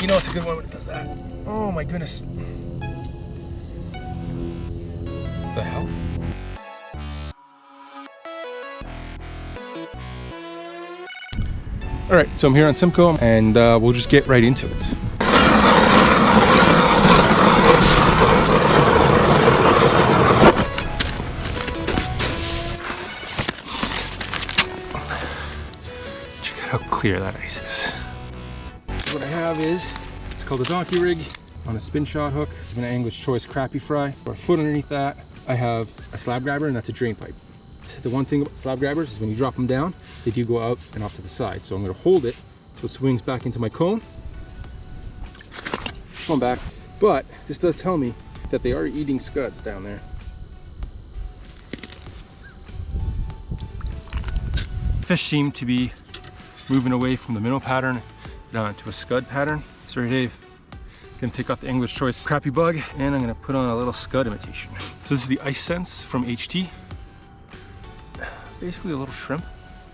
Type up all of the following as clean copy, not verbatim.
You know it's a good one when it does that. Oh my goodness. The hell? All right, so I'm here on Simcoe, and we'll just get right into it. Check out how clear that ice is. So what I have is, it's called a donkey rig on a spin shot hook. I'm an Angler's Choice crappie fry. For a foot underneath that, I have a slab grabber, and that's a drain pipe. The one thing about slab grabbers is when you drop them down, they do go out and off to the side. So I'm going to hold it so it swings back into my cone. Going back. But this does tell me that they are eating scuds down there. Fish seem to be moving away from the minnow pattern down to a scud pattern. Sorry, Dave. Gonna take off the Angler's Choice crappie bug, and I'm gonna put on a little scud imitation. So this is the Ice Sense from HT. Basically a little shrimp.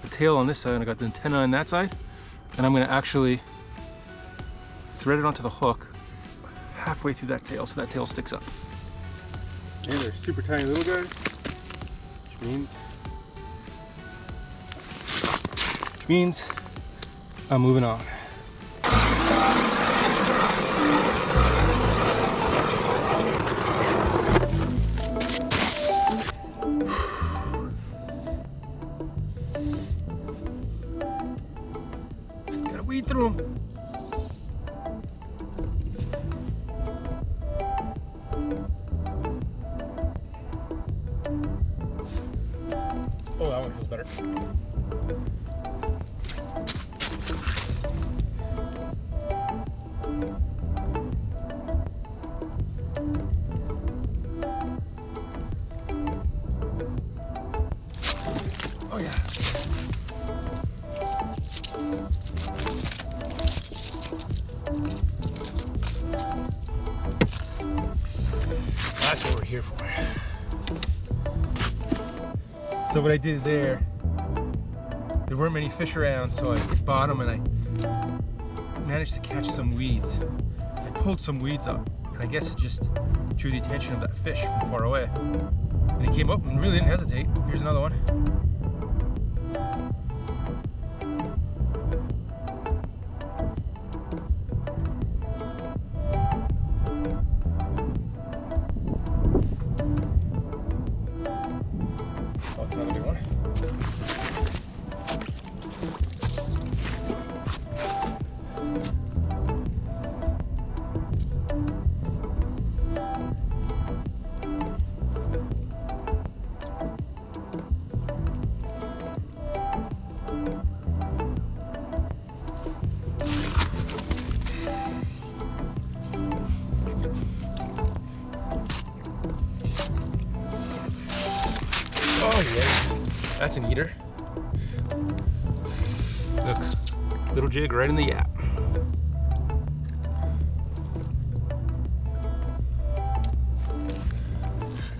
The tail on this side, and I got the antenna on that side. And I'm gonna actually thread it onto the hook halfway through that tail, so that tail sticks up. And they're super tiny little guys, which means I'm moving on. Gotta weed through them. Oh, that one feels better. Oh yeah. That's what we're here for. So what I did there weren't many fish around, so I hit bottom and I managed to catch some weeds. I pulled some weeds up, and I guess it just drew the attention of that fish from far away. And he came up and really didn't hesitate. Here's another one. Oh, that's another good one. Oh yeah, that's an eater. Look, little jig right in the yap.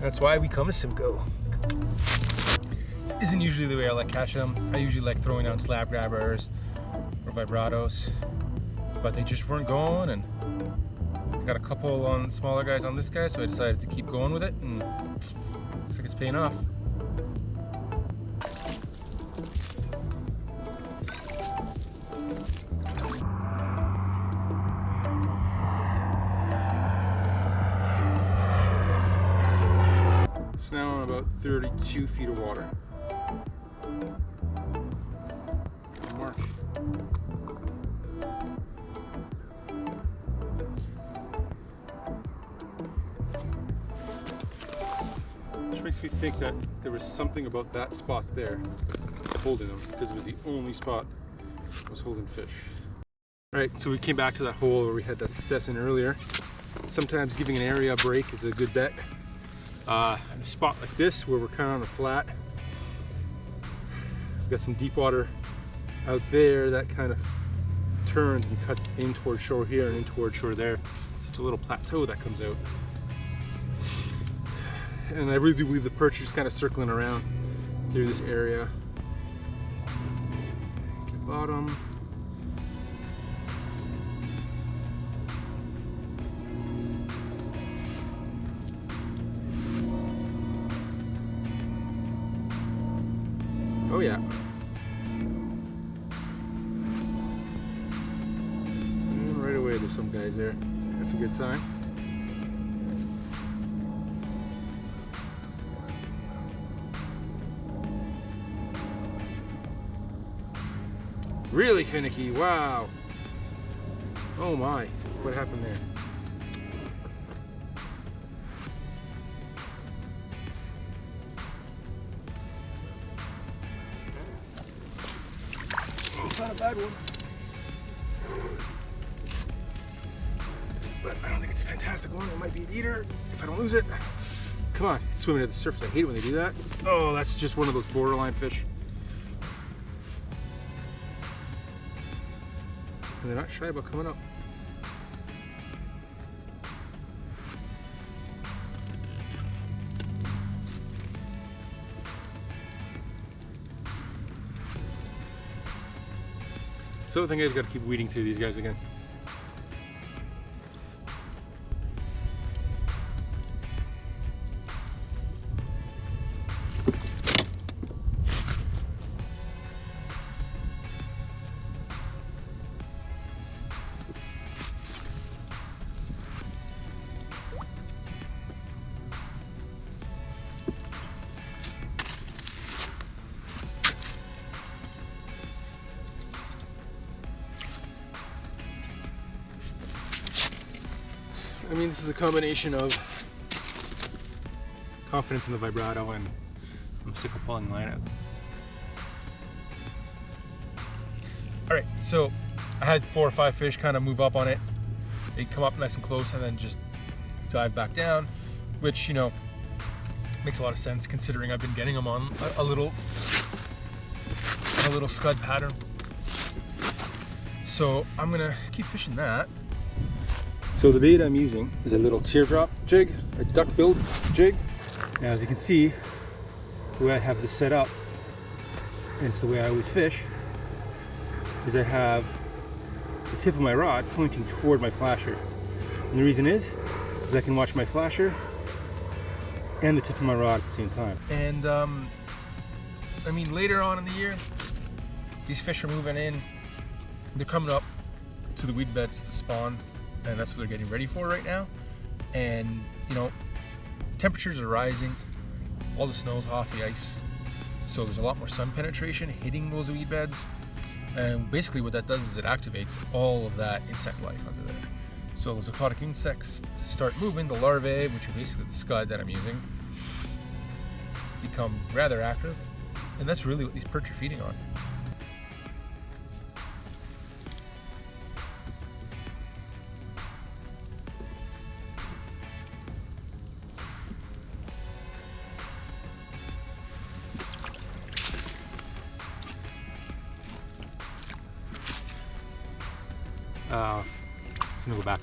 That's why we come to Simcoe. Isn't usually the way I like catching them. I usually like throwing down slab grabbers or vibratos, but they just weren't going, and I got a couple on smaller guys on this guy, so I decided to keep going with it, and looks like it's paying off. It's now on about 32 feet of water. Mark. Which makes me think that there was something about that spot there holding them, because it was the only spot that was holding fish. Right, so we came back to that hole where we had that success in earlier. Sometimes giving an area a break is a good bet. A spot like this where we're kind of on a flat, we've got some deep water out there that kind of turns and cuts in towards shore here and in towards shore there. So it's a little plateau that comes out. And I really do believe the perch is kind of circling around through this area. Get bottom. Oh yeah. And right away there's some guys there. That's a good sign. Really finicky, wow. Oh my, what happened there? It's not a bad one. But I don't think it's a fantastic one. It might be an eater if I don't lose it. Come on, swimming at the surface. I hate it when they do that. Oh, that's just one of those borderline fish. And they're not shy about coming up. So I think I just got to keep weeding through these guys again. I mean, this is a combination of confidence in the vibrato and I'm sick of pulling line out. All right, so I had 4 or 5 fish kind of move up on it. They come up nice and close and then just dive back down, which, you know, makes a lot of sense considering I've been getting them on a little scud pattern. So I'm gonna keep fishing that. So the bait I'm using is a little teardrop jig, a duck-billed jig. Now as you can see, the way I have this set up, and it's the way I always fish, is I have the tip of my rod pointing toward my flasher. And the reason is I can watch my flasher and the tip of my rod at the same time. And I mean, later on in the year, these fish are moving in. They're coming up to the weed beds to spawn, and that's what they're getting ready for right now. And you know, temperatures are rising, all the snow's off the ice, so there's a lot more sun penetration hitting those weed beds, and basically what that does is it activates all of that insect life under there. So those aquatic insects start moving, the larvae, which are basically the scud that I'm using, become rather active, and that's really what these perch are feeding on. So I'm gonna go back.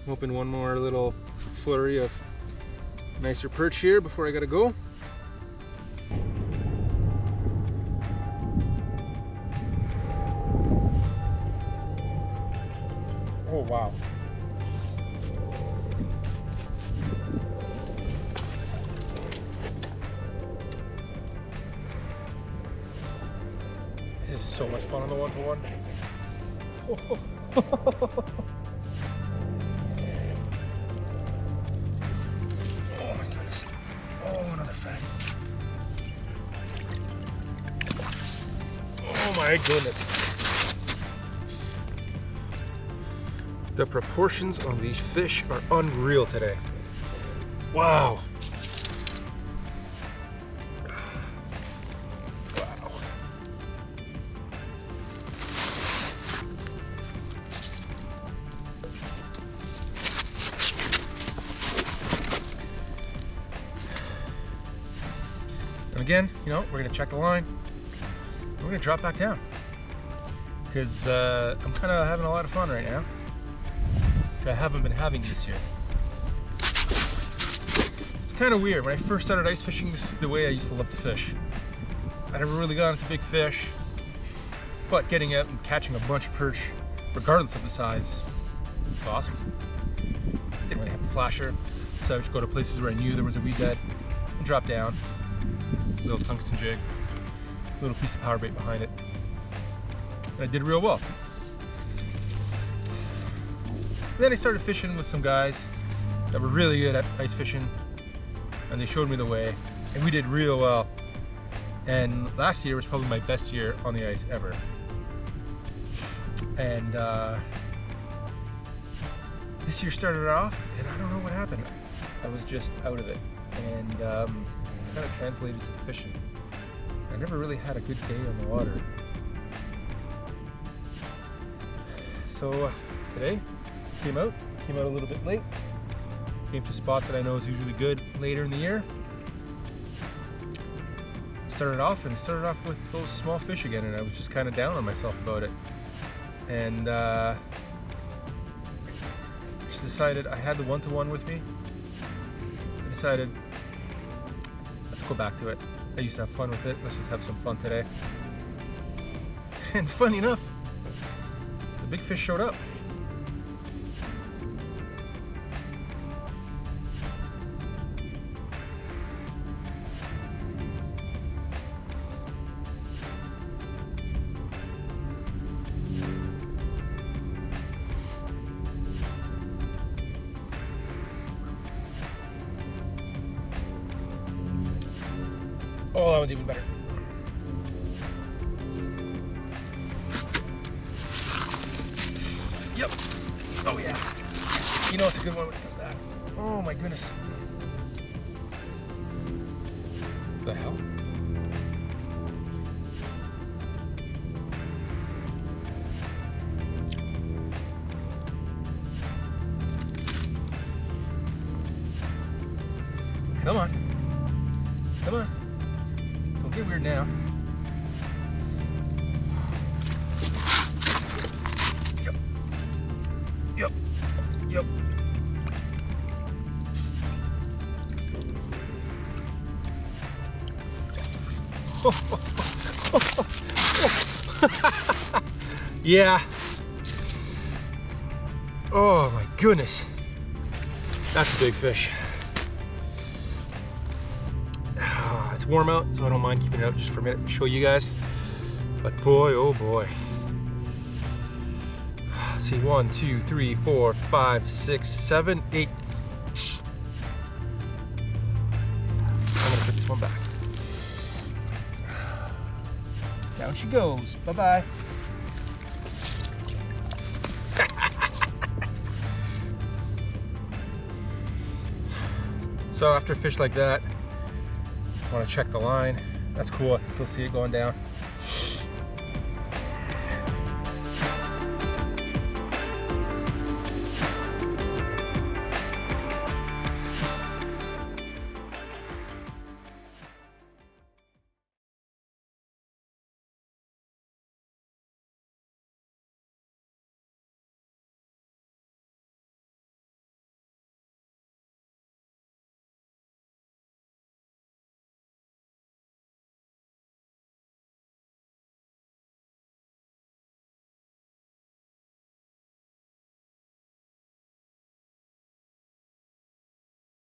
I'm hoping one more little flurry of nicer perch here before I gotta go. Oh wow. This is so much fun on the one-to-one. Oh my goodness. Oh, another fatty. Oh my goodness. The proportions on these fish are unreal today. Wow. And again, you know, we're gonna check the line. We're gonna drop back down because I'm kind of having a lot of fun right now. I haven't been having this year. It's kind of weird. When I first started ice fishing, this is the way I used to love to fish. I never really got into big fish, but getting out and catching a bunch of perch, regardless of the size, was awesome. Didn't really have a flasher, so I would just go to places where I knew there was a weed bed drop down, little tungsten jig, little piece of power bait behind it. And I did real well. And then I started fishing with some guys that were really good at ice fishing, and they showed me the way, and we did real well. And last year was probably my best year on the ice ever. And this year started off, and I don't know what happened. I was just out of it, and it kind of translated to the fishing. I never really had a good day on the water. So today, came out a little bit late. Came to a spot that I know is usually good later in the year. Started off with those small fish again, and I was just kind of down on myself about it. And just decided, I had the one-to-one with me. I decided, let's go back to it. I used to have fun with it. Let's just have some fun today. And funny enough, the big fish showed up. Oh, that one's even better. Yep. Oh yeah. You know it's a good one when it does that. Oh my goodness. The hell? Come on. Come on. Don't get weird now. Yep. Yep. Yep. Yeah. Oh my goodness. That's a big fish. It's warm out, so I don't mind keeping it out just for a minute and show you guys. But boy, oh boy. Let's see, 1, 2, 3, 4, 5, 6, 7, 8. I'm gonna put this one back. Down she goes. Bye-bye. So after a fish like that, I want to check the line. That's cool. I can still see it going down.